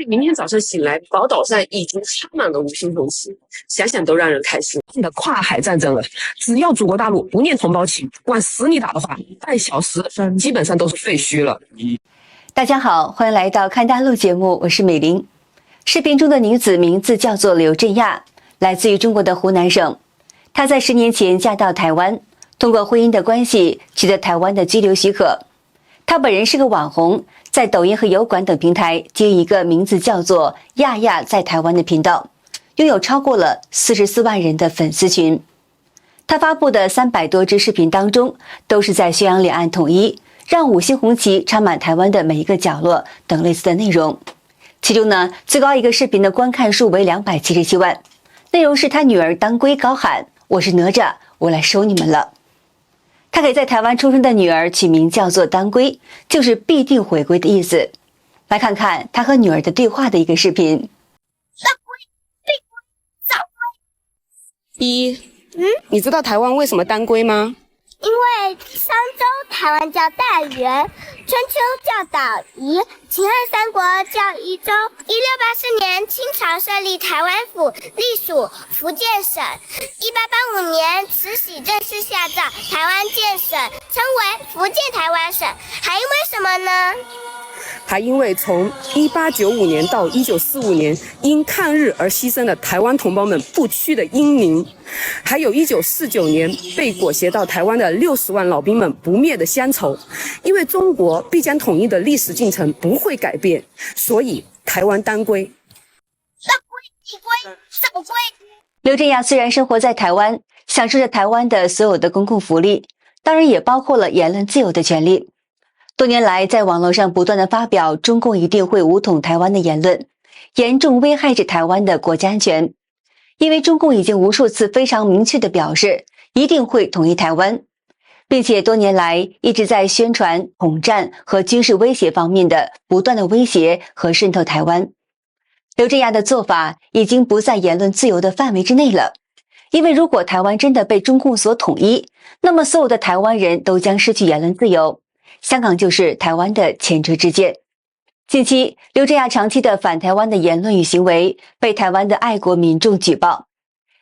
明天早上醒来，宝岛上已经插满了五星红旗，想想都让人开心。的跨海战争了，只要祖国大陆不念同胞情，往死里打的话，半小时基本上都是废墟了。大家好，欢迎来到看大陆节目，我是美玲。视频中的女子名字叫做刘振亚，来自于中国的湖南省。她在10年前嫁到台湾，通过婚姻的关系取得台湾的居留许可。她本人是个网红，在抖音和油管等平台经营一个名字叫做亚亚在台湾的频道，拥有超过了44万人的粉丝群。她发布的300多支视频当中，都是在宣扬两岸统一，让五星红旗插满台湾的每一个角落等类似的内容。其中呢，最高一个视频的观看数为277万，内容是他女儿当归高喊：“我是哪吒，我来收你们了。”他给在台湾出生的女儿取名叫做当归，就是必定回归的意思。来看看他和女儿的对话的一个视频。当归，必归，早归。你知道台湾为什么当归吗？因为商周台湾叫大元，春秋叫岛夷，秦汉三国叫夷州。1684年，清朝设立台湾府，隶属福建省。1885年，慈禧正式下诏，台湾建省，称为福建台湾省。还因为什么呢？还因为从1895年到1945年，因抗日而牺牲了台湾同胞们不屈的英名，还有1949年被裹挟到台湾的60万老兵们不灭的乡愁。因为中国必将统一的历史进程不会改变，所以台湾当归。当归，必归，早归。刘振亚虽然生活在台湾，享受着台湾的所有的公共福利，当然也包括了言论自由的权利。多年来，在网络上不断的发表中共一定会武统台湾的言论，严重危害着台湾的国家安全。因为中共已经无数次非常明确的表示一定会统一台湾，并且多年来一直在宣传统战和军事威胁方面的不断的威胁和渗透台湾。刘振亚的做法已经不在言论自由的范围之内了，因为如果台湾真的被中共所统一，那么所有的台湾人都将失去言论自由，香港就是台湾的前车之鉴。近期，刘振亚长期的反台湾的言论与行为被台湾的爱国民众举报。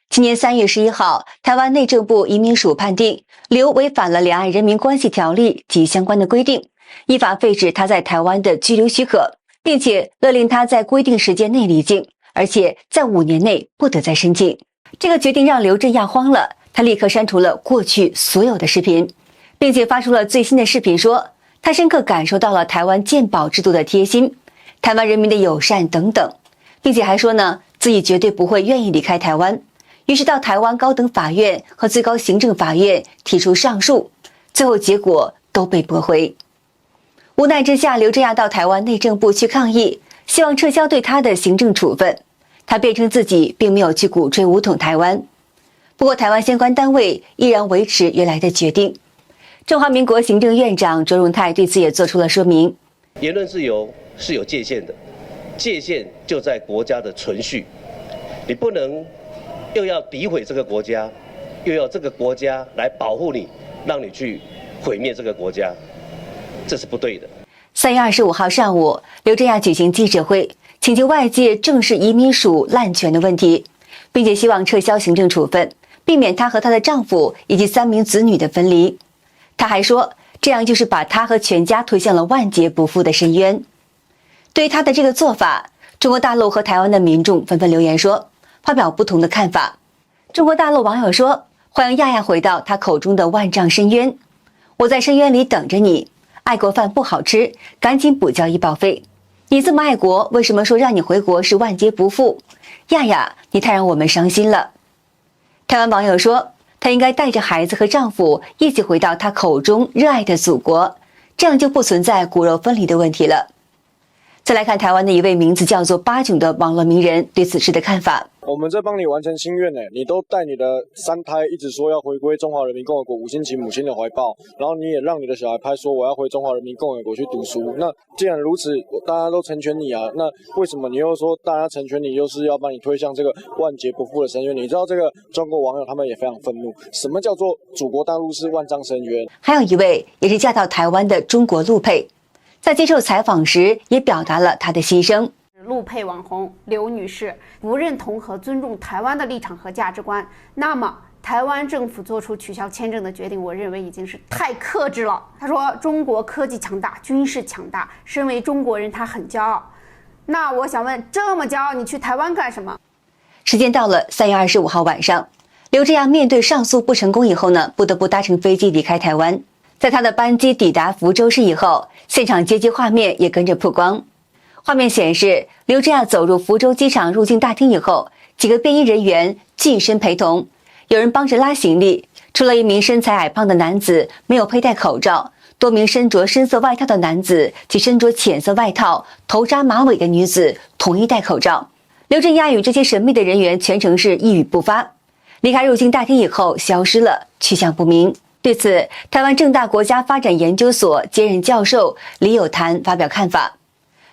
今年3月11号，台湾内政部移民署判定刘违反了《两岸人民关系条例》及相关的规定，依法废止他在台湾的居留许可，并且勒令他在规定时间内离境，而且在5年内不得再申请。这个决定让刘振亚慌了，他立刻删除了过去所有的视频，并且发出了最新的视频说，他深刻感受到了台湾健保制度的贴心，台湾人民的友善等等，并且还说呢，自己绝对不会愿意离开台湾。于是到台湾高等法院和最高行政法院提出上诉，最后结果都被驳回。无奈之下，刘振亚到台湾内政部去抗议，希望撤销对他的行政处分。他辩称自己并没有去鼓吹武统台湾，不过台湾相关单位依然维持原来的决定。中华民国行政院长卓荣泰对此也做出了说明。言论自由是有界限的，界限就在国家的存续，你不能又要诋毁这个国家，又要这个国家来保护你，让你去毁灭这个国家，这是不对的。3月25号上午，刘振亚举行记者会，请求外界正视移民署滥权的问题，并且希望撤销行政处分，避免她和她的丈夫以及3名子女的分离。她还说，这样就是把她和全家推向了万劫不复的深渊。对于她的这个做法，中国大陆和台湾的民众纷纷留言说，发表不同的看法。中国大陆网友说，欢迎亚亚回到她口中的万丈深渊，我在深渊里等着你，爱国饭不好吃，赶紧补交医保费。你这么爱国，为什么说让你回国是万劫不复？亚亚，你太让我们伤心了。台湾网友说，她应该带着孩子和丈夫一起回到她口中热爱的祖国，这样就不存在骨肉分离的问题了。再来看台湾的一位名字叫做八囧的网络名人对此事的看法。我们在帮你完成心愿呢，你都带你的3胎一直说要回归中华人民共和国5星旗母亲的怀抱，然后你也让你的小孩拍说我要回中华人民共和国去读书。那既然如此，大家都成全你啊，那为什么你又说大家成全你，又是要把你推向这个万劫不复的深渊？你知道这个中国网友他们也非常愤怒，什么叫做祖国大陆是万丈深渊？还有一位也是嫁到台湾的中国陆配，在接受采访时也表达了她的心声。陆配网红刘女士不认同和尊重台湾的立场和价值观，那么台湾政府做出取消签证的决定，我认为已经是太克制了。他说中国科技强大，军事强大，身为中国人他很骄傲。那我想问，这么骄傲你去台湾干什么？时间到了3月25号晚上，刘志亚面对上诉不成功以后呢，不得不搭乘飞机离开台湾。在他的班机抵达福州市以后，现场接机画面也跟着曝光。画面显示，刘志亚走入福州机场入境大厅以后，几个便衣人员近身陪同，有人帮着拉行李。除了一名身材矮胖的男子没有佩戴口罩，多名身着深色外套的男子及身着浅色外套、头扎马尾的女子统一戴口罩。刘振亚与这些神秘的人员全程是一语不发，离开入境大厅以后消失了，去向不明。对此，台湾政大国家发展研究所兼任教授李友谈发表看法。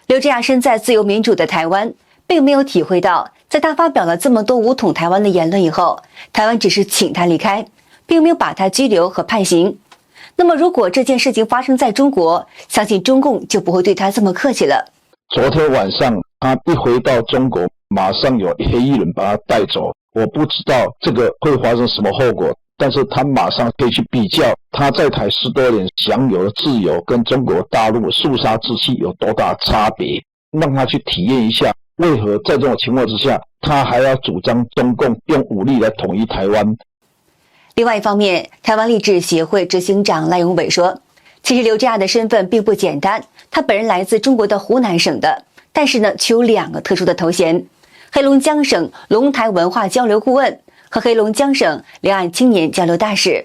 刘振亚身在自由民主的台湾，并没有体会到，在他发表了这么多武统台湾的言论以后，台湾只是请他离开，并没有把他拘留和判刑。那么，如果这件事情发生在中国，相信中共就不会对他这么客气了。昨天晚上，他一回到中国，马上有黑衣人把他带走。我不知道这个会发生什么后果，但是他马上可以去比较他在台10多年享有的自由跟中国大陆肃杀之气有多大差别，让他去体验一下为何在这种情况之下，他还要主张中共用武力来统一台湾。另外一方面，台湾励志协会执行长赖永伟说，其实刘振亚的身份并不简单，他本人来自中国的湖南省的，但是呢，却有2个特殊的头衔：黑龙江省龙台文化交流顾问和黑龙江省两岸青年交流大使。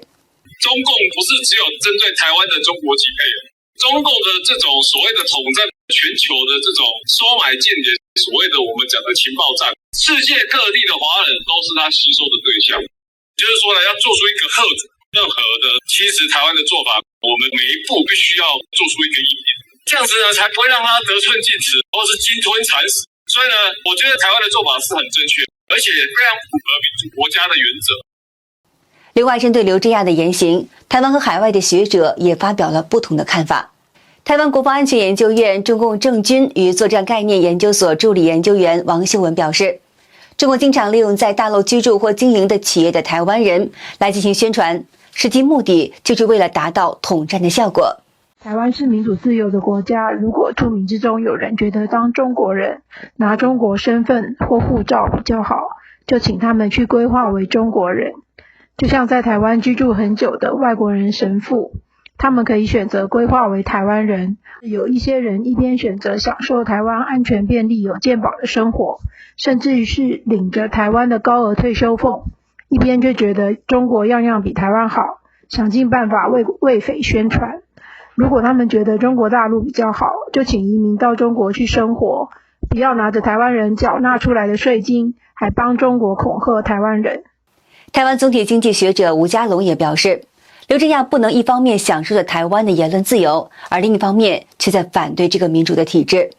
中共不是只有针对台湾的中国籍配偶，中共的这种所谓的统战全球的这种收买间谍，所谓的我们讲的情报战，世界各地的华人都是他吸收的对象。就是说呢，要做出一个贺主，任何的其实台湾的做法，我们每一步必须要做出一个一点，这样子呢才不会让他得寸进尺，或是鲸吞蚕食。所以呢，我觉得台湾的做法是很正确，而且非常符合民主国家的原则。另外，针对刘振亚的言行，台湾和海外的学者也发表了不同的看法。台湾国防安全研究院中共政军与作战概念研究所助理研究员王秀文表示，中国经常利用在大陆居住或经营的企业的台湾人来进行宣传，实际目的就是为了达到统战的效果。台湾是民主自由的国家，如果住民之中有人觉得当中国人拿中国身份或护照比较好，就请他们去规划为中国人。就像在台湾居住很久的外国人神父，他们可以选择规划为台湾人。有一些人一边选择享受台湾安全便利有健保的生活，甚至于是领着台湾的高额退休俸，一边就觉得中国样样比台湾好，想尽办法为匪宣传。如果他们觉得中国大陆比较好，就请移民到中国去生活，不要拿着台湾人缴纳出来的税金，还帮中国恐吓台湾人。台湾总体经济学者吴家龙也表示，刘振亚不能一方面享受着台湾的言论自由，而另一方面却在反对这个民主的体制。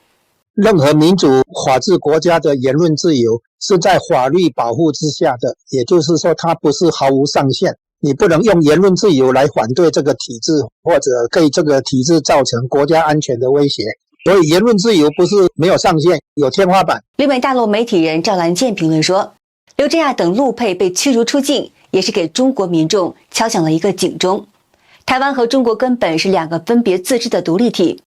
任何民主法治国家的言论自由是在法律保护之下的，也就是说它不是毫无上限。你不能用言论自由来反对这个体制，或者对这个体制造成国家安全的威胁。所以言论自由不是没有上限，有天花板。旅美大陆媒体人赵兰健评论说，刘振亚等陆配被驱逐出境，也是给中国民众敲响了一个警钟。台湾和中国根本是2个分别自治的独立体。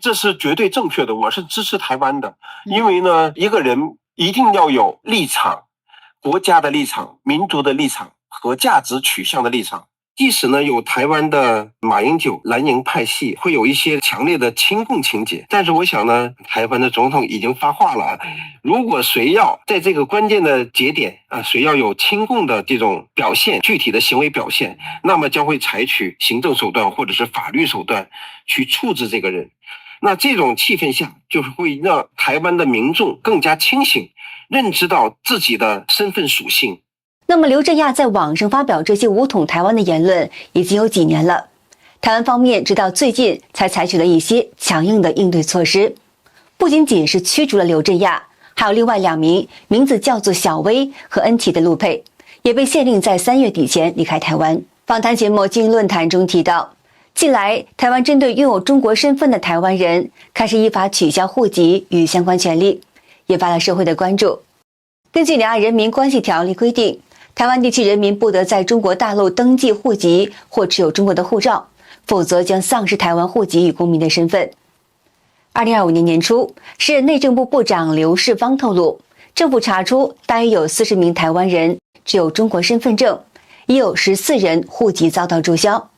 这是绝对正确的，我是支持台湾的。因为呢，一个人一定要有立场，国家的立场、民族的立场和价值取向的立场。即使呢有台湾的马英九蓝营派系会有一些强烈的亲共情节，但是我想呢，台湾的总统已经发话了，如果谁要在这个关键的节点谁要有亲共的这种表现，具体的行为表现，那么将会采取行政手段或者是法律手段去处置这个人。那这种气氛下，就是会让台湾的民众更加清醒，认知到自己的身份属性。那么刘振亚在网上发表这些武统台湾的言论已经有几年了，台湾方面直到最近才采取了一些强硬的应对措施，不仅仅是驱逐了刘振亚，还有另外2名名字叫做小薇和恩琪的陆配也被限令在3月底前离开台湾。访谈节目《经营论坛》中提到，近来，台湾针对拥有中国身份的台湾人，开始依法取消户籍与相关权利，引发了社会的关注。根据两岸人民关系条例规定，台湾地区人民不得在中国大陆登记户籍或持有中国的护照，否则将丧失台湾户籍与公民的身份。2025年年初，时任内政部部长刘世芳透露，政府查出大约有40名台湾人持有中国身份证，也有14人户籍遭到注销。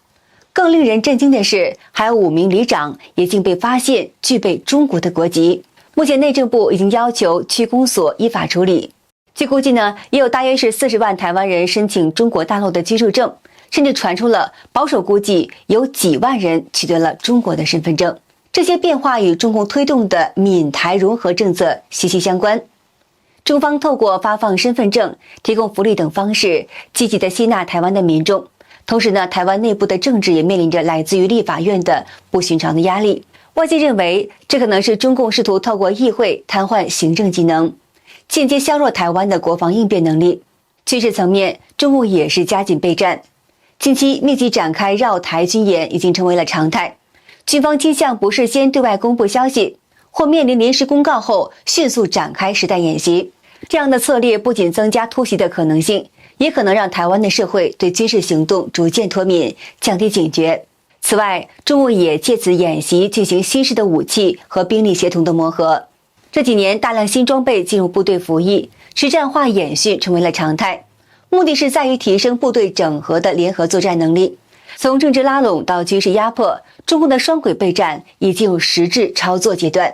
更令人震惊的是，还有5名里长也竟被发现具备中国的国籍。目前内政部已经要求区公所依法处理。据估计呢，也有大约是40万台湾人申请中国大陆的居住证，甚至传出了保守估计有几万人取得了中国的身份证。这些变化与中共推动的闽台融合政策息息相关。中方透过发放身份证、提供福利等方式，积极地吸纳台湾的民众。同时呢，台湾内部的政治也面临着来自于立法院的不寻常的压力。外界认为，这可能是中共试图透过议会瘫痪行政机能，间接削弱台湾的国防应变能力。军事层面，中共也是加紧备战。近期密集展开绕台军演已经成为了常态。军方倾向不是先对外公布消息，或面临临时公告后迅速展开实弹演习。这样的策略不仅增加突袭的可能性，也可能让台湾的社会对军事行动逐渐脱敏，降低警觉。此外，中共也借此演习进行新式的武器和兵力协同的磨合。这几年，大量新装备进入部队服役，实战化演训成为了常态，目的是在于提升部队整合的联合作战能力。从政治拉拢到军事压迫，中共的双轨备战已进入实质操作阶段，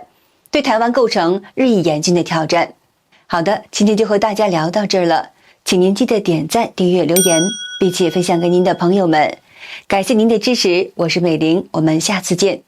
对台湾构成日益严峻的挑战。好的，今天就和大家聊到这儿了，请您记得点赞、订阅、留言，并且分享给您的朋友们。感谢您的支持，我是美玲，我们下次见。